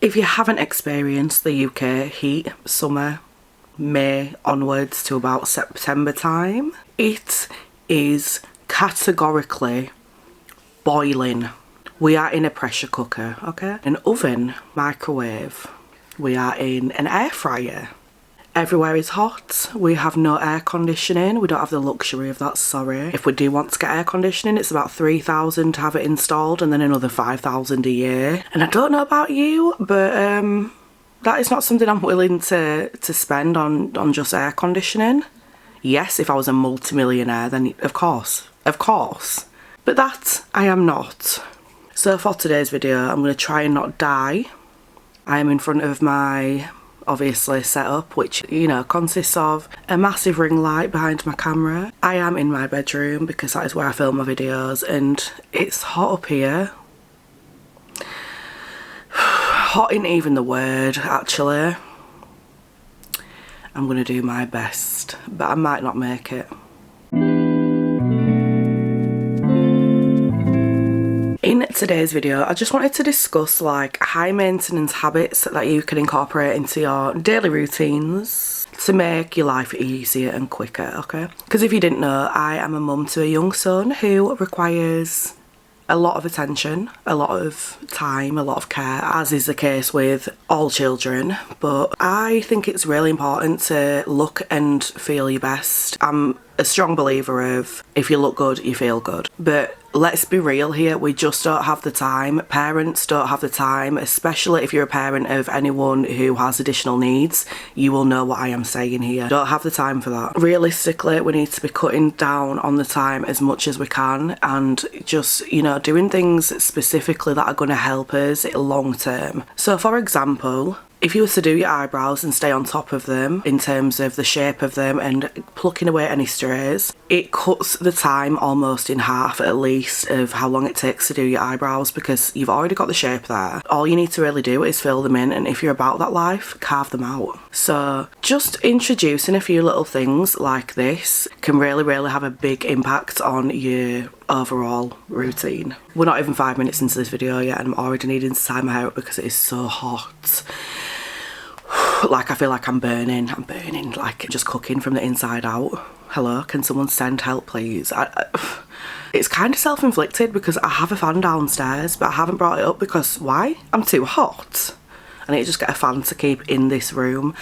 If you haven't experienced the UK heat, summer, May onwards to about September time, it is categorically boiling. We are in a pressure cooker, okay? An oven, microwave. We are in an air fryer. Everywhere is hot. We have no air conditioning. We don't have the luxury of that, sorry. If we do want to get air conditioning, it's about 3,000 to have it installed and then another 5,000 a year. And I don't know about you, but that is not something I'm willing to spend on just air conditioning. Yes, if I was a multimillionaire, then of course. But that I am not. So for today's video, I'm going to try and not die. I am in front of my, obviously, setup, which, you know, consists of a massive ring light behind my camera. I am in my bedroom because that is where I film my videos, and it's hot up here. Hot ain't even the word, actually. I'm going to do my best, but I might not make it. In today's video, I just wanted to discuss like high maintenance habits that you can incorporate into your daily routines to make your life easier and quicker, okay? Because if you didn't know, I am a mum to a young son who requires a lot of attention, a lot of time, a lot of care, as is the case with all children. But I think it's really important to look and feel your best. I'm a strong believer of if you look good, you feel good. But let's be real here, we just don't have the time. Parents don't have the time, especially if you're a parent of anyone who has additional needs. You will know what I am saying here. Don't have the time for that. Realistically, we need to be cutting down on the time as much as we can and just, you know, doing things specifically that are going to help us long term. So for example, if you were to do your eyebrows and stay on top of them in terms of the shape of them and plucking away any strays, it cuts the time almost in half at least of how long it takes to do your eyebrows, because you've already got the shape there. All you need to really do is fill them in, and if you're about that life, carve them out. So just introducing a few little things like this can really have a big impact on your overall routine. We're not even 5 minutes into this video yet and I'm already needing to tie my hair up because it is so hot. Like I feel like I'm burning, like just cooking from the inside out. Hello, can someone send help please? It's kind of self-inflicted because I have a fan downstairs but I haven't brought it up because why? I'm too hot. I need to just get a fan to keep in this room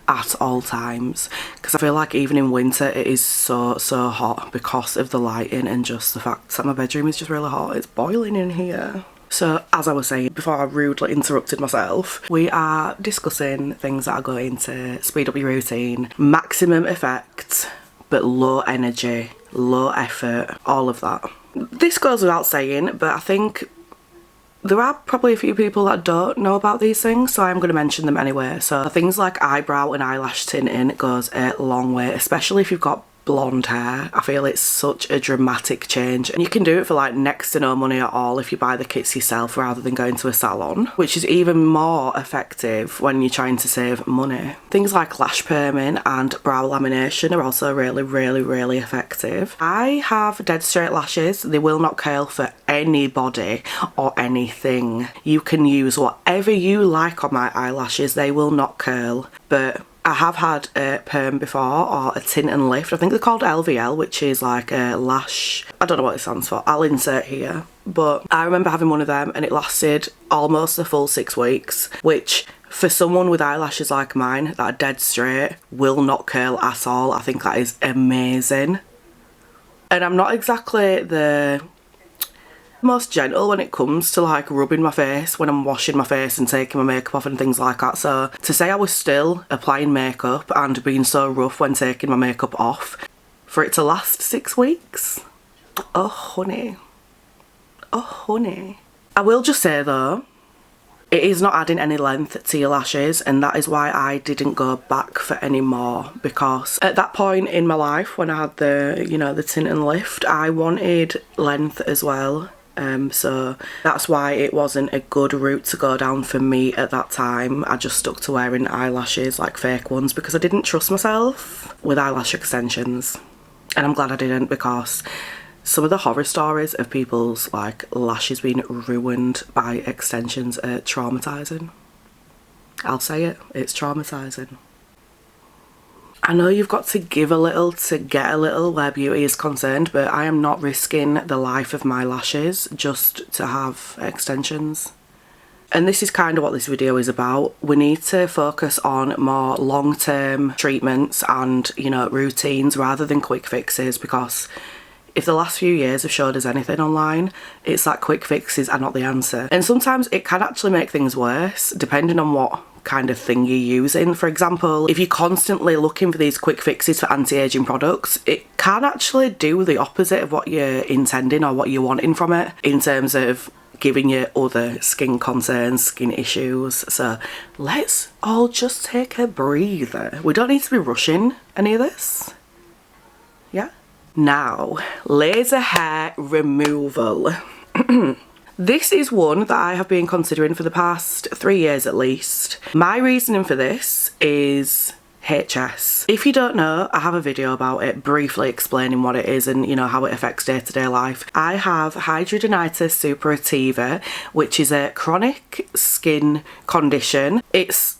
at all times, because I feel like even in winter it is so hot because of the lighting and just the fact that my bedroom is just really hot. It's boiling in here. So as I was saying before I rudely interrupted myself, we are discussing things that are going to speed up your routine, maximum effect but low energy, low effort, all of that. This goes without saying, but I think there are probably a few people that don't know about these things, so I'm going to mention them anyway. So things like eyebrow and eyelash tinting goes a long way, especially if you've got blonde hair. I feel it's such a dramatic change, and you can do it for like next to no money at all if you buy the kits yourself rather than going to a salon, which is even more effective when you're trying to save money. Things like lash perming and brow lamination are also really effective. I have dead straight lashes. They will not curl for anybody or anything. You can use whatever you like on my eyelashes, they will not curl. But I have had a perm before, or a tint and lift. I think they're called LVL, which is like a lash, I don't know what it stands for, I'll insert here. But I remember having one of them and it lasted almost a full 6 weeks, which for someone with eyelashes like mine that are dead straight will not curl at all. I think that is amazing. And I'm not exactly the most gentle when it comes to like rubbing my face when I'm washing my face and taking my makeup off and things like that. So to say I was still applying makeup and being so rough when taking my makeup off, for it to last 6 weeks, oh honey, oh honey. I will just say though, it is not adding any length to your lashes, and that is why I didn't go back for any more, because at that point in my life when I had the, you know, the tint and lift, I wanted length as well. So that's why it wasn't a good route to go down for me at that time. I just stuck to wearing eyelashes, like fake ones, because I didn't trust myself with eyelash extensions. And I'm glad I didn't, because some of the horror stories of people's like lashes being ruined by extensions are traumatizing. I'll say it, it's traumatising. I know you've got to give a little to get a little where beauty is concerned, but I am not risking the life of my lashes just to have extensions. And this is kind of what this video is about. We need to focus on more long-term treatments and, you know, routines rather than quick fixes, because if the last few years have showed us anything online, it's that quick fixes are not the answer. And sometimes it can actually make things worse, depending on what kind of thing you're using. For example, if you're constantly looking for these quick fixes for anti-aging products, it can actually do the opposite of what you're intending or what you're wanting from it in terms of giving you other skin concerns, skin issues. So let's all just take a breather. We don't need to be rushing any of this. Yeah? Now, laser hair removal. This is one that I have been considering for the past 3 years at least. My reasoning for this is HS. If you don't know, I have a video about it briefly explaining what it is and, you know, how it affects day-to-day life. I have hidradenitis suppurativa, which is a chronic skin condition. It's,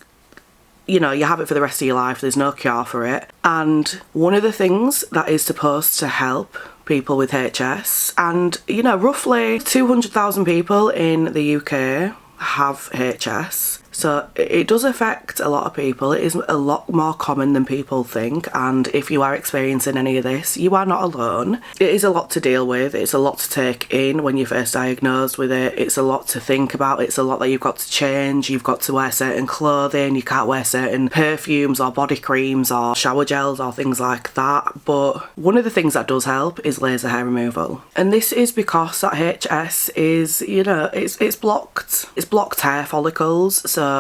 you know, you have it for the rest of your life, there's no cure for it. And one of the things that is supposed to help people with HS, and, you know, roughly 200,000 people in the UK have HS. So it does affect a lot of people. It is a lot more common than people think, and if you are experiencing any of this, you are not alone. It is a lot to deal with. It's a lot to take in when you're first diagnosed with it. It's a lot to think about. It's a lot that you've got to change. You've got to wear certain clothing. You can't wear certain perfumes or body creams or shower gels or things like that. But one of the things that does help is laser hair removal. And this is because that HS is, you know, it's blocked. It's blocked hair follicles. So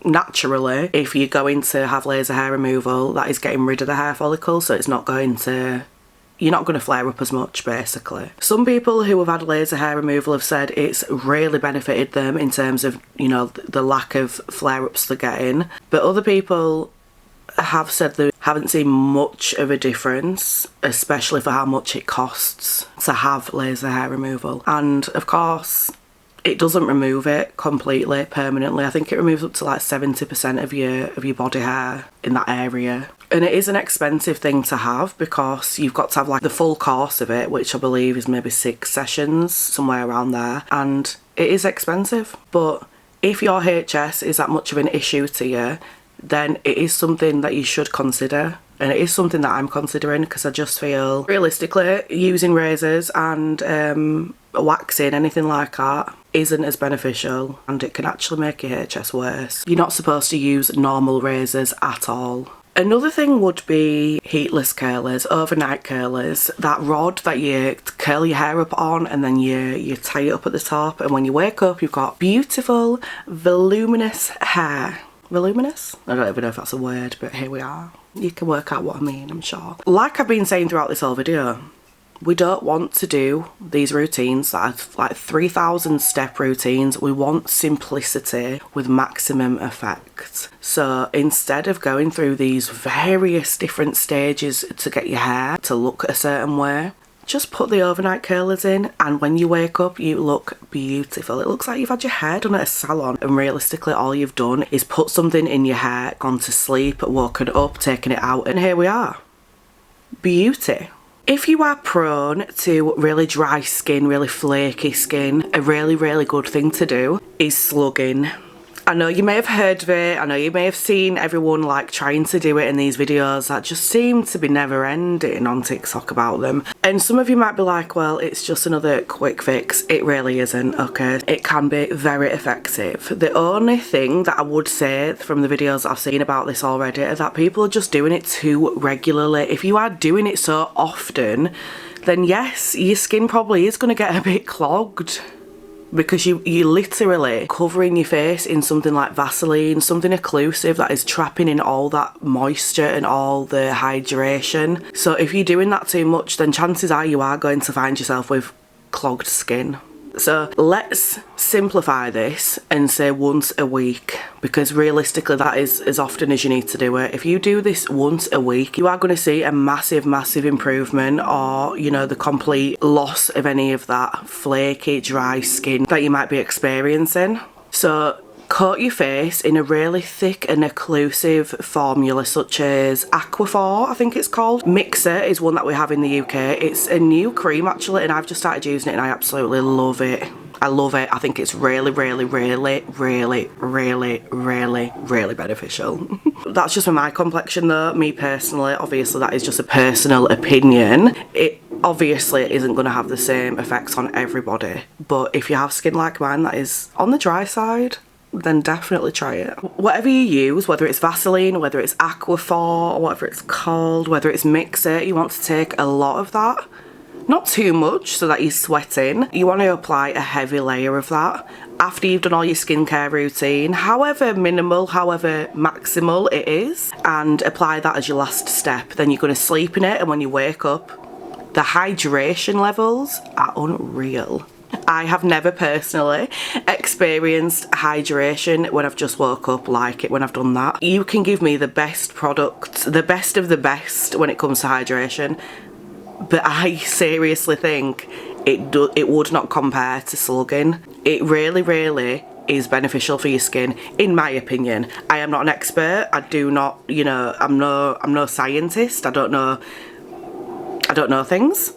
naturally, if you're going to have laser hair removal, that is getting rid of the hair follicle, so it's not going to, you're not going to flare up as much, basically. Some people who have had laser hair removal have said it's really benefited them in terms of, you know, the lack of flare-ups they're getting, but other people have said they haven't seen much of a difference, especially for how much it costs to have laser hair removal. And of course, it doesn't remove it completely, permanently. I think it removes up to like 70% of your body hair in that area. And it is an expensive thing to have because you've got to have like the full course of it, which I believe is maybe 6 sessions, somewhere around there. And it is expensive. But if your HS is that much of an issue to you, then it is something that you should consider. And it is something that I'm considering because I just feel, realistically, using razors and waxing, anything like that, isn't as beneficial, and it can actually make your HS worse. You're not supposed to use normal razors at all. Another thing would be heatless curlers, overnight curlers, that rod that you curl your hair up on and then you tie it up at the top, and when you wake up you've got beautiful voluminous hair. Voluminous? I don't even know if that's a word, but here we are. You can work out what I mean, I'm sure. Like I've been saying throughout this whole video, we don't want to do these routines that are like 3,000 step routines. We want simplicity with maximum effect. So instead of going through these various different stages to get your hair to look a certain way, just put the overnight curlers in, and when you wake up you look beautiful. It looks like you've had your hair done at a salon, and realistically all you've done is put something in your hair, gone to sleep, woken up, taken it out, and here we are. Beauty. If you are prone to really dry skin, really flaky skin, a really, really good thing to do is slugging. I know you may have heard of it, I know you may have seen everyone like trying to do it in these videos that just seem to be never ending on TikTok about them. And some of you might be like, well, it's just another quick fix. It really isn't, okay? It can be very effective. The only thing that I would say from the videos I've seen about this already are that people are just doing it too regularly. If you are doing it so often, then yes, your skin probably is going to get a bit clogged, because you're literally covering your face in something like Vaseline, something occlusive that is trapping in all that moisture and all the hydration. So if you're doing that too much, then chances are you are going to find yourself with clogged skin. So let's simplify this and say once a week, because realistically that is as often as you need to do it. If you do this once a week, you are going to see a massive, massive improvement, or, you know, the complete loss of any of that flaky, dry skin that you might be experiencing. So Coat your face in a really thick and occlusive formula such as Aquaphor, I think it's called. Mixer is one that we have in the UK. It's a new cream actually, and I've just started using it and I absolutely love it. I love it. I think it's really, really, really, really, really, really, really beneficial. That's just for my complexion though, me personally. Obviously that is just a personal opinion. It obviously isn't going to have the same effects on everybody, but if you have skin like mine that is on the dry side, then definitely try it. Whatever you use, whether it's Vaseline, whether it's Aquaphor, or whatever it's called, whether it's Mixer, you want to take a lot of that. Not too much so that you're sweating. You want to apply a heavy layer of that after you've done all your skincare routine, however minimal, however maximal it is, and apply that as your last step. Then you're going to sleep in it, and when you wake up, the hydration levels are unreal. I have never personally experienced hydration when I've just woke up like it when I've done that. You can give me the best products, the best of the best when it comes to hydration, but I seriously think it would not compare to slugging. It really, really is beneficial for your skin, in my opinion. I am not an expert. I do not, you know, I'm no scientist. I don't know things,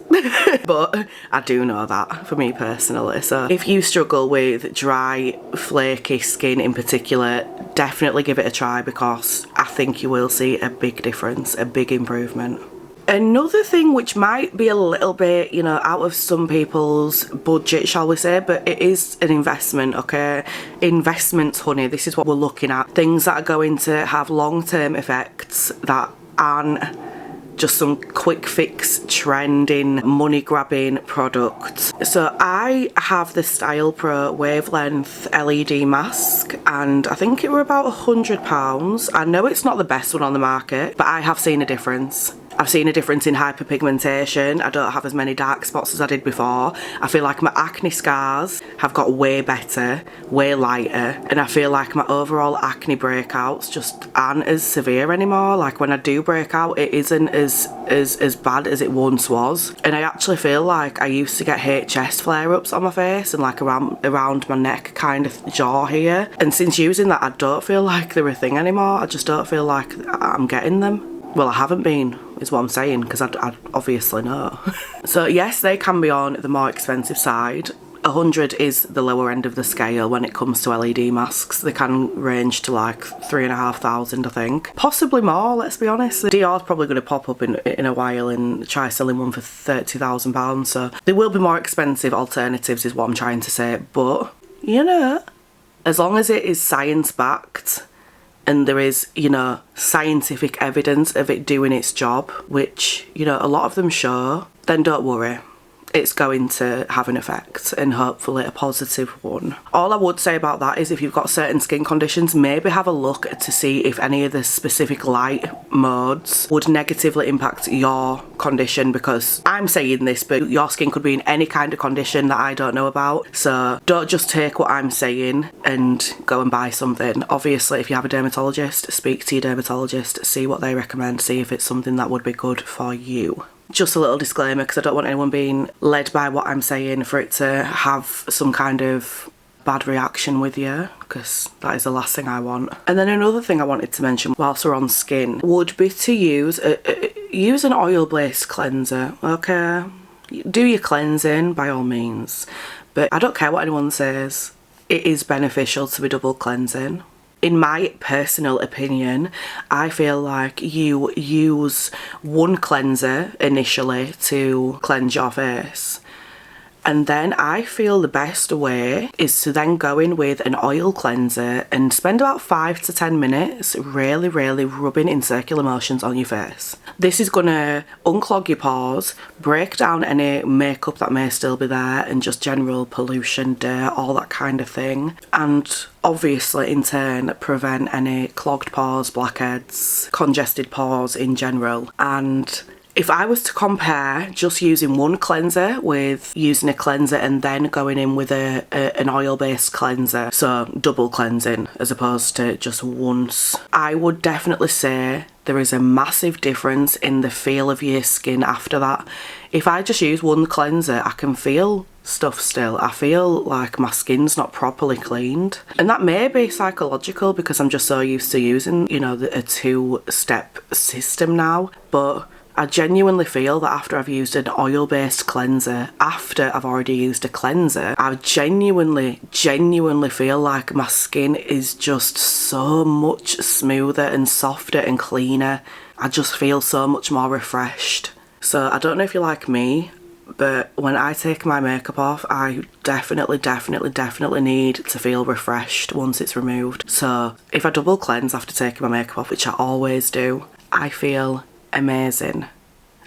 but I do know that for me personally. So if you struggle with dry, flaky skin in particular, definitely give it a try, because I think you will see a big difference, a big improvement. Another thing which might be a little bit, you know, out of some people's budget, shall we say, but it is an investment, okay? Investments, honey, this is what we're looking at. Things that are going to have long-term effects that aren't just some quick fix trending money grabbing product. So I have the Style Pro wavelength LED mask, and I think it were about £100. I know it's not the best one on the market, but I have seen a difference. I've seen a difference in hyperpigmentation. I don't have as many dark spots as I did before. I feel like my acne scars have got way better, way lighter, and I feel like my overall acne breakouts just aren't as severe anymore. Like when I do break out, it isn't as bad as it once was. And I actually feel like I used to get HS flare-ups on my face and like around my neck kind of jaw here. And since using that, I don't feel like they're a thing anymore. I just don't feel like I'm getting them. Well, I haven't been, is what I'm saying, because I obviously know. So yes, they can be on the more expensive side. 100 is the lower end of the scale when it comes to LED masks. They can range to like 3,500, I think. Possibly more, let's be honest. Dior's probably going to pop up in a while and try selling one for £30,000. So there will be more expensive alternatives is what I'm trying to say. But, you know, as long as it is science-backed, and there is, you know, scientific evidence of it doing its job, which, you know, a lot of them show, then don't worry. It's going to have an effect, and hopefully a positive one. All I would say about that is if you've got certain skin conditions, maybe have a look to see if any of the specific light modes would negatively impact your condition, because I'm saying this, but your skin could be in any kind of condition that I don't know about. So don't just take what I'm saying and go and buy something. Obviously, if you have a dermatologist, speak to your dermatologist, see what they recommend, see if it's something that would be good for you. Just a little disclaimer, because I don't want anyone being led by what I'm saying for it to have some kind of bad reaction with you, because that is the last thing I want. And then another thing I wanted to mention whilst we're on skin would be to use an oil-based cleanser, okay? Do your cleansing by all means, but I don't care what anyone says, it is beneficial to be double cleansing. In my personal opinion, I feel like you use one cleanser initially to cleanse your face. And then I feel the best way is to then go in with an oil cleanser and spend about 5 to 10 minutes really, really rubbing in circular motions on your face. This is going to unclog your pores, break down any makeup that may still be there, and just general pollution, dirt, all that kind of thing. And obviously in turn prevent any clogged pores, blackheads, congested pores in general. And if I was to compare just using one cleanser with using a cleanser and then going in with an oil-based cleanser, so double cleansing as opposed to just once, I would definitely say there is a massive difference in the feel of your skin after that. If I just use one cleanser, I can feel stuff still. I feel like my skin's not properly cleaned, and that may be psychological because I'm just so used to using, you know, a two-step system now, but I genuinely feel that after I've used an oil-based cleanser, after I've already used a cleanser, I genuinely feel like my skin is just so much smoother and softer and cleaner. I just feel so much more refreshed. So I don't know if you're like me, but when I take my makeup off, I definitely need to feel refreshed once it's removed. So if I double cleanse after taking my makeup off, which I always do, I feel amazing.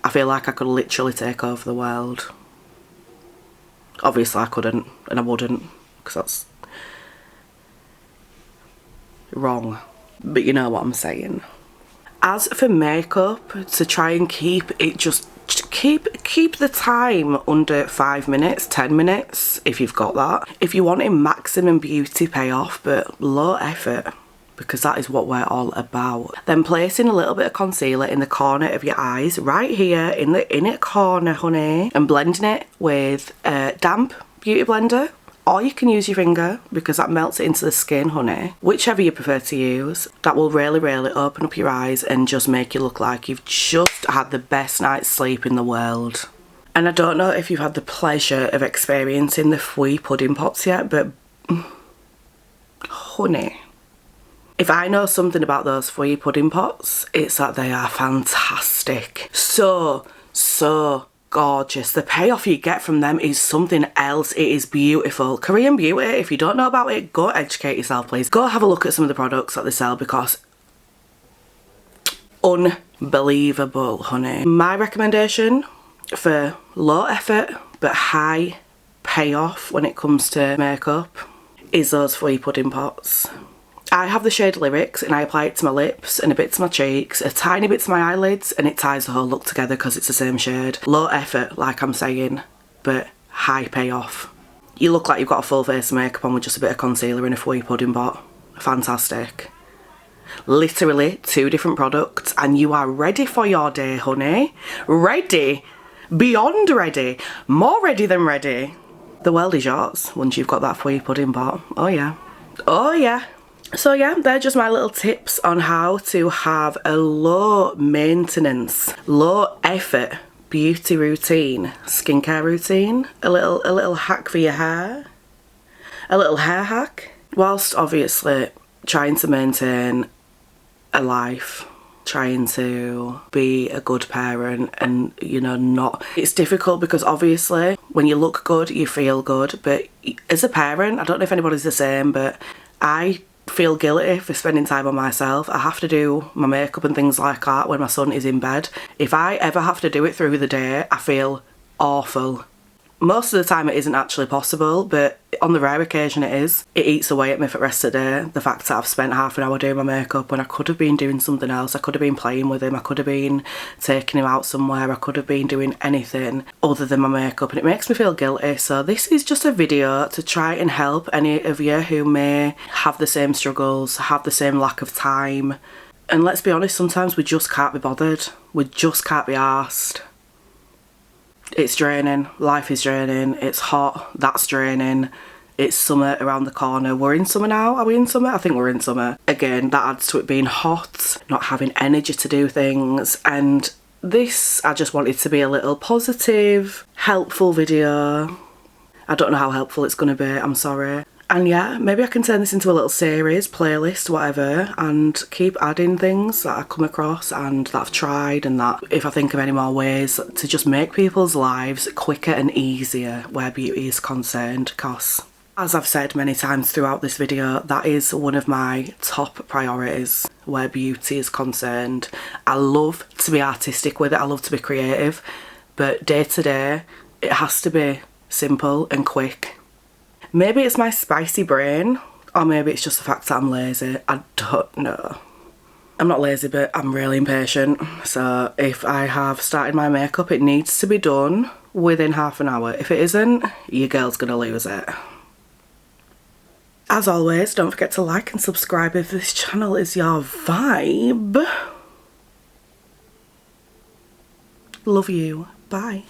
I feel like I could literally take over the world. Obviously I couldn't, and I wouldn't, because that's wrong. But you know what I'm saying. As for makeup, to try and keep it just keep the time under 5 minutes, 10 minutes if you've got that. If you're wanting maximum beauty payoff but low effort, because that is what we're all about, then placing a little bit of concealer in the corner of your eyes, right here in the inner corner, honey, and blending it with a damp beauty blender. Or you can use your finger because that melts it into the skin, honey. Whichever you prefer to use. That will really open up your eyes and just make you look like you've just had the best night's sleep in the world. And I don't know if you've had the pleasure of experiencing the byeeee pudding pots yet, but honey, if I know something about those byeeee pudding pots, it's that they are fantastic. So gorgeous. The payoff you get from them is something else. It is beautiful. Korean beauty, if you don't know about it, go educate yourself, please. Go have a look at some of the products that they sell because unbelievable, honey. My recommendation for low effort but high payoff when it comes to makeup is those byeeee pudding pots. I have the shade Lyrics and I apply it to my lips and a bit to my cheeks, a tiny bit to my eyelids, and it ties the whole look together because it's the same shade. Low effort, like I'm saying, but high payoff. You look like you've got a full face of makeup on with just a bit of concealer in a byeeee pudding pot. Fantastic. Literally 2 different products and you are ready for your day, honey. Ready. Beyond ready. More ready than ready. The world is yours once you've got that byeeee pudding pot. Oh yeah. Oh yeah. So yeah, they're just my little tips on how to have a low maintenance, low effort beauty routine, skincare routine, a little hack for your hair, a little hair hack, whilst obviously trying to maintain a life, trying to be a good parent and, you know, not... It's difficult because obviously when you look good, you feel good, but as a parent, I don't know if anybody's the same, but I feel guilty for spending time on myself. I have to do my makeup and things like that when my son is in bed. If I ever have to do it through the day, I feel awful. Most of the time it isn't actually possible, but on the rare occasion it is. It eats away at me for the rest of the day, the fact that I've spent half an hour doing my makeup when I could have been doing something else. I could have been playing with him, I could have been taking him out somewhere, I could have been doing anything other than my makeup, and it makes me feel guilty. So this is just a video to try and help any of you who may have the same struggles, have the same lack of time. And let's be honest, sometimes we just can't be bothered. We just can't be arsed. It's draining. Life is draining. It's hot. That's draining. It's summer around the corner. We're in summer now. Are we in summer? I think we're in summer. Again, that adds to it being hot, not having energy to do things. And this, I just wanted to be a little positive, helpful video. I don't know how helpful it's going to be. I'm sorry. And yeah, maybe I can turn this into a little series, playlist, whatever, and keep adding things that I come across and that I've tried, and that if I think of any more ways to just make people's lives quicker and easier where beauty is concerned, because as I've said many times throughout this video, that is one of my top priorities where beauty is concerned. I love to be artistic with it, I love to be creative, but day to day it has to be simple and quick. Maybe it's my spicy brain, or maybe it's just the fact that I'm lazy. I don't know. I'm not lazy, but I'm really impatient. So if I have started my makeup, it needs to be done within half an hour. If it isn't, your girl's gonna lose it. As always, don't forget to like and subscribe if this channel is your vibe. Love you. Bye.